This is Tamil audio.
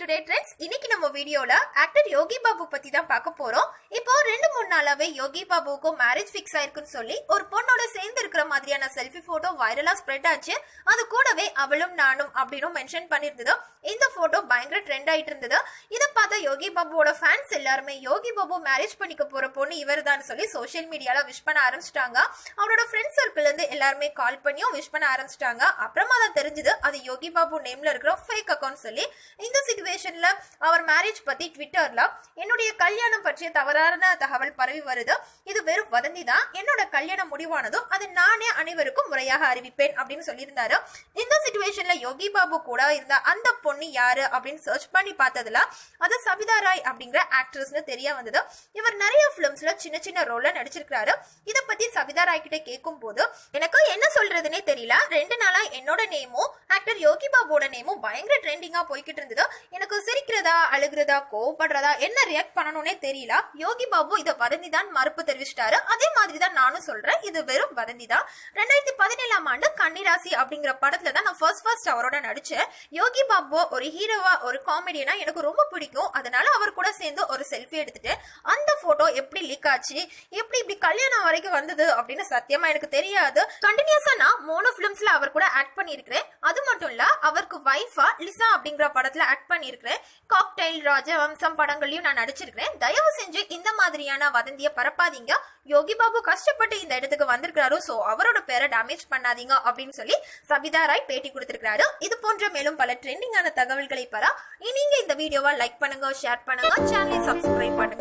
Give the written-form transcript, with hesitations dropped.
Today trends. இன்னைக்கு நம்ம வீடியோல ஆக்டர் யோகி பாபு பத்தி தான் பார்க்க போறோம். இப்போ 2-3 நாளாவே யோகி பாபுக்கும் மேரேஜ் ஃபிக்ஸ் ஆயிருக்குன்னு சொல்லி ஒரு பொண்ணோட சேர்ந்து இருக்கிற மாதிரியான செல்ஃபி போட்டோ வைரலா ஸ்ப்ரெட் ஆச்சு. அது கூடவே அவளும் நானும் அப்படின்னு மென்ஷன் பண்ணிருந்தது. இந்த போட்டோ பயங்கர ட்ரெண்ட் ஆயிட்டு இருந்தது. இதை பார்த்த யோகி பாபுவோட ஃபேன்ஸ் எல்லாருமே யோகி பாபு மேரேஜ் பண்ணிக்க போற பொண்ணு இவர் தான் சொல்லி சோசியல் மீடியால விஷ் பண்ண ஆரம்பிச்சிட்டாங்க. அவரோட ஃப்ரெண்ட் சர்க்கிள் இருந்து எல்லாருமே கால் பண்ணியும் விஷ் பண்ண ஆரம்பிச்சிட்டாங்க. அப்புறமா தான் தெரிஞ்சது அது யோகி பாபு நேம்ல இருக்கிற ஃபேக் அக்கௌண்ட் சொல்லி. இந்த சிச்சுவேஷன்ல அவர் மேரேஜ் பத்தி ட்விட்டர்ல என்னுடைய கல்யாணம் பற்றிய தவறான தகவல் பரவி வருது, இது வெறும் வதந்தி தான், என்னோட கல்யாணம் முடிவானதும் அது நானே அனைவருக்கும் முறையாக அறிவிப்பேன் அப்படின்னு சொல்லியிருந்தாரு. இந்த சிச்சுவேஷன்ல யோகி பாபு கூட இருந்த அந்த பொண்ணு யாரு அப்படின்னு சர்ச் பண்ணி பார்த்ததுல அது சபிதா ராய் அப்படிங்கிற ஆக்ட்ரஸ்னு தெரிய வந்தது. இவர் நிறைய பிலிம்ஸ்ல சின்ன சின்ன ரோல்ல நடிச்சிருக்காரு. இத பத்தி சபிதா ராய் கிட்ட கேட்கும் போது எனக்கு என்ன சொல்றதுன்னே தெரியல, 2 நாளா என்னோட நேமும் ஆக்டர் யோகி பாபுவோட நேமும் பயங்கர ட்ரெண்டிங்கா போய்கிட்டு இருந்தது. எனக்கு சிரிக்கிறதா அழுகிறதா கோவப்படுறதா என்ன ரியாக்ட் பண்ணணும்னே தெரியல. யோகி பாபு இதை வதந்தி தான் மறுப்பு தெரிவிச்சிட்டாரு. அதே மாதிரி தான் நானும் சொல்றேன், இது வெறும் வதந்தி தான். 2017ஆம் ஆண்டு கன்னிராசி அப்படிங்கிற படத்துல தான் நான் ஃபர்ஸ்ட் அவரோட நடிச்சேன். யோகி பாபு ஒரு ஹீரோவா ஒரு காமெடியனா எனக்கு ரொம்ப பிடிக்கும். அதனால அவர் கூட சேர்ந்து ஒரு செல்ஃபி எடுத்துட்டு அந்த போட்டோ எப்படி லீக் ஆச்சு, எப்படி இப்படி கல்யாணம் வரைக்கும் வந்தது அப்படின்னு சத்தியமா எனக்கு தெரியாது. கண்டினியூஸா நான் மோனோ பிலிம்ஸ்ல அவர் கூட ஆக்ட் பண்ணியிருக்கிறேன். அது மட்டும் இல்ல அவருக்கு வைஃபா லிசா அப்படிங்கிற படத்துல ஆக்ட் பண்ணியிருக்கிறேன். காக்டைல், ராஜவம்சம் படங்களையும் நான் நடிச்சிருக்கிறேன். தயவு செஞ்சு இந்த மாதிரியான வதந்திய பரப்பாதீங்க. யோகி பாபு கஷ்டப்பட்டு இந்த இடத்துக்கு வந்திருக்காரு, சோ அவரோட பேரை டேமேஜ் பண்ணாதீங்க அப்படின்னு சொல்லி சபிதா ராய் பேட்டி கொடுத்திருக்காரு. இது போன்ற மேலும் பல ட்ரெண்டிங்கான தகவல்களை பெற நீங்க இந்த வீடியோவை லைக் பண்ணுங்க, ஷேர் பண்ணுங்க, சேனலை சப்ஸ்கிரைப் பண்ணுங்க.